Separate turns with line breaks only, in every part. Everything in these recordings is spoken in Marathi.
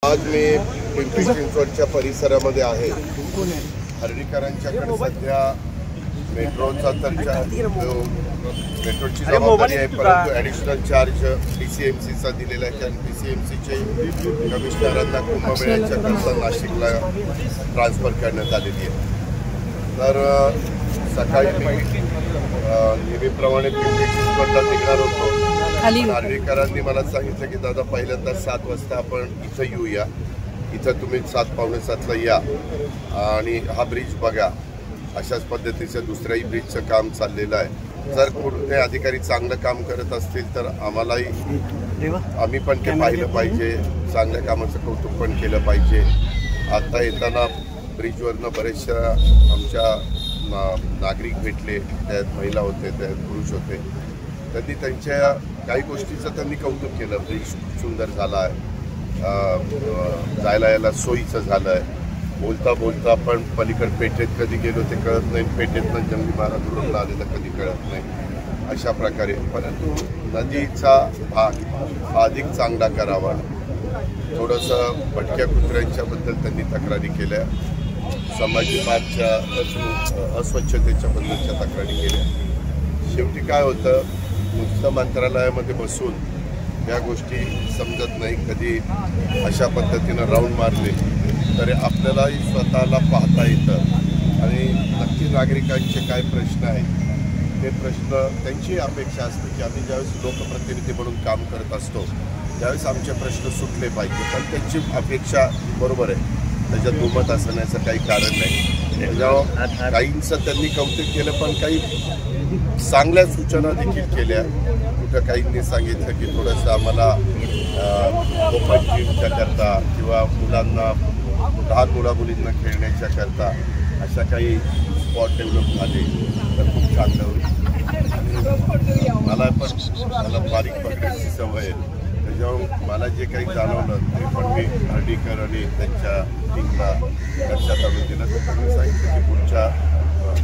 आज मी पिंपरी चिंचवडच्या परिसरामध्ये आहे। हर्डीकरांच्याकडे सध्या मेट्रोचा मेट्रोची जबाबदारी आहे, परंतु ॲडिशनल चार्ज PCMCचा दिलेला आहे आणि PCMCचे कमिशनरांना कुंभमेळ्याच्या करता नाशिकला ट्रान्सफर करण्यात आलेली आहे। तर सकाळी मी नेहमीप्रमाणे पिंपरी चिंचवडला निघणार होतो। हर्डीकरांनी मला सांगितलं की दादा पहिल्यांदा 7 वाजता आपण इथं येऊया, इथं तुम्ही 7:15 या आणि हा ब्रिज बघा। अशाच पद्धतीचं दुसऱ्याही ब्रिजचं काम चाललेलं आहे। जर कोणते अधिकारी चांगलं काम करत असतील तर आम्ही पण ते पाहिलं पाहिजे, चांगल्या कामाचं कौतुक पण केलं पाहिजे। आता येताना ब्रिजवरनं बरेचशा आमच्या नागरिक भेटले, त्यात महिला होते, त्यात पुरुष होते। त्यांनी त्यांच्या काही गोष्टीचं त्यांनी कौतुक केलं। ब्रिज सुंदर झाला आहे, जायला यायला सोयीचं झालं आहे। बोलता बोलता आपण पलीकड पेठेत कधी गेलो ते कळत नाही, पेठेतनं जंगली महाराज रोडला आलेलं कधी कळत नाही, अशा प्रकारे। परंतु नदीचा भाग हा अधिक चांगला करावा। थोडंसं भटक्या कुत्र्यांच्याबद्दल त्यांनी तक्रारी केल्या, समाजी पार्कच्या अस्वच्छतेच्या बद्दलच्या तक्रारी केल्या। शेवटी काय होतं, नुसतं मंत्रालयामध्ये बसून या गोष्टी समजत नाही। कधी अशा पद्धतीनं राऊंड मारले तरी आपल्यालाही स्वतःला पाहता येतं आणि नक्की नागरिकांचे काय प्रश्न आहेत ते प्रश्न, त्यांची अपेक्षा असते की आम्ही ज्यावेळेस लोकप्रतिनिधी म्हणून काम करत असतो त्यावेळेस आमचे प्रश्न सुटले पाहिजे। पण त्यांची अपेक्षा बरोबर आहे, त्याच्यात दुमत असण्याचं काही कारण नाही। त्याच्यावर काहींचं त्यांनी कौतुक केलं, पण काही चांगल्या सूचना देखील केल्या। कुठं काहींनी सांगितलं की थोडंसं आम्हाला ओपन जिमच्या करता किंवा मुलांना लहान मुलामुलींना खेळण्याच्या करता अशा काही स्पॉट डेव्हलप झाले तर खूप चांगलं होईल। मला बारीक पकडायची सवय आहे, त्याच्यावर मला जे काही जाणवलं ते पण मी हर्डीकर आणि त्यांच्या टीमला लक्षात आणून दिलं। तर त्यांनी सांगितलं की पुढच्या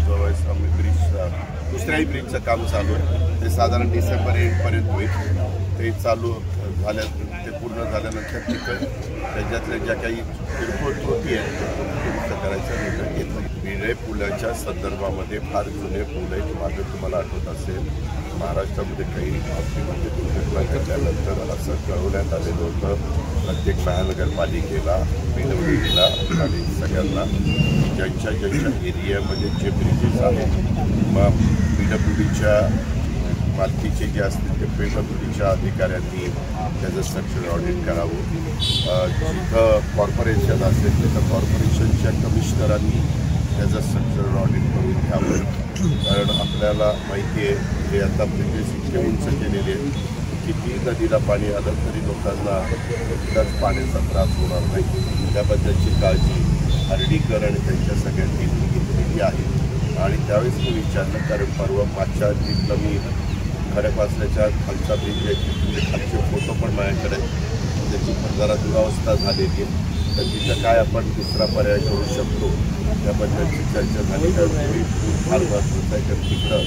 जवळच आम्ही दुसऱ्याही ब्रिजचं काम चालू आहे, ते साधारण डिसेंबर एंडपर्यंत होईल। ते चालू ते पूर्ण झाल्यानंतर तिथं त्याच्यातल्या ज्या काही किरकोळ त्रुटी आहेत दुरुस्त करायचा निर्णय घेतला। विळे पुलाच्या संदर्भामध्ये फार जुने पूल आहेत। मागे तुम्हाला आठवत असेल, महाराष्ट्रामध्ये काही बाबतीमध्ये दुर्घटना घडल्यानंतर असं कळवण्यात आलेलं होतं प्रत्येक महानगरपालिकेला, PWDला आणि सगळ्यांना ज्यांच्या एरियामध्ये जे ब्रिजेस आहेत, मग PWDच्या मालकीचे जे असतील ते PWDच्या अधिकाऱ्यांनी त्याचं स्ट्रक्चर ऑडिट करावं। जिथं कॉर्पोरेशन असेल तिथं कॉर्पोरेशनच्या कमिशनरांनी त्याचं स्ट्रक्चर ऑडिट करून घ्यावं। कारण आपल्याला माहिती आहे हे आता ब्रिजेस इतके उंच केलेले आहेत, किती नदीला पाणी आलं तरी लोकांना कुठलाच पाण्याचा त्रास होणार नाही, त्याबद्दलची काळजी हर्डीकर आणि त्यांच्या सगळ्या टीमनी घेतलेली आहे। आणि त्यावेळेस मी विचारलं, कारण परवा मागच्या ट्रीपला मी खडकवासल्याच्या खालचा ब्रिज आहे, खालचे फोटो पण माझ्याकडे, त्याची पण जरा दुरावस्था झालेली आहे, तर तिथं काय आपण दुसरा पर्याय करू शकतो त्याबद्दलची चर्चा झाली। तर फार महत्त्वाचं आहे, कारण तिकडं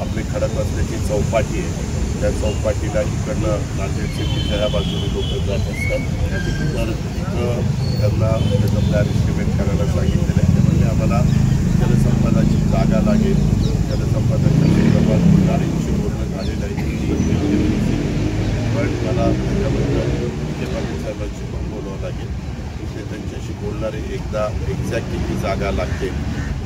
आपली खडकवासल्याची चौपाटी आहे, त्या चौपाटीला इकडनं नांदेड सिटीच्या ह्या बाजूने लोक जात असतात। तर तिथं त्यांना त्याचं प्लॅन इस्टिमेट करायला सांगितलेलं आहे। त्यामुळे आम्हाला जलसंपदाची जागा लागेल, जलसंपदाच्या संदर्भात गाडींशी बोलणं झालेलं आहे, पण मला त्याच्याबद्दल साहेबांशी पण बोलावं लागेल। ते त्यांच्याशी बोलणारे एकदा एक्झॅक्ट किती जागा लागते,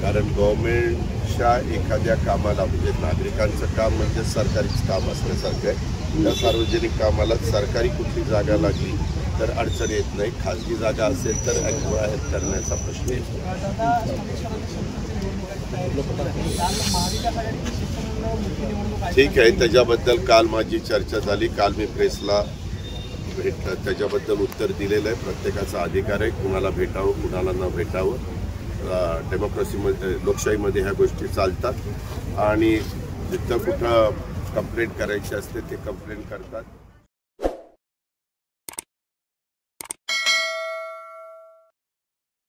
कारण गव्हर्नमेंटच्या एखाद्या कामाला म्हणजे नागरिकांचं काम म्हणजे सरकारीच काम असण्यासारखं आहे, त्या सार्वजनिक कामाला सरकारी कुठली जागा लागली तर अडचण येत नाही, खाजगी जागा असेल तर ॲक्वायर करण्याचा प्रश्न येतो। ठीक आहे, त्याच्याबद्दल काल माझी चर्चा झाली, काल मी प्रेसला भेटलं, त्याच्याबद्दल उत्तर दिलेलं आहे। प्रत्येकाचा अधिकार आहे कुणाला भेटावं कुणाला न भेटावं। डेमोक्रेसीमध्ये, लोकशाहीमध्ये ह्या गोष्टी चालतात आणि जिथं कुठं कंप्लेंट करायची असते ते कंप्लेंट करतात।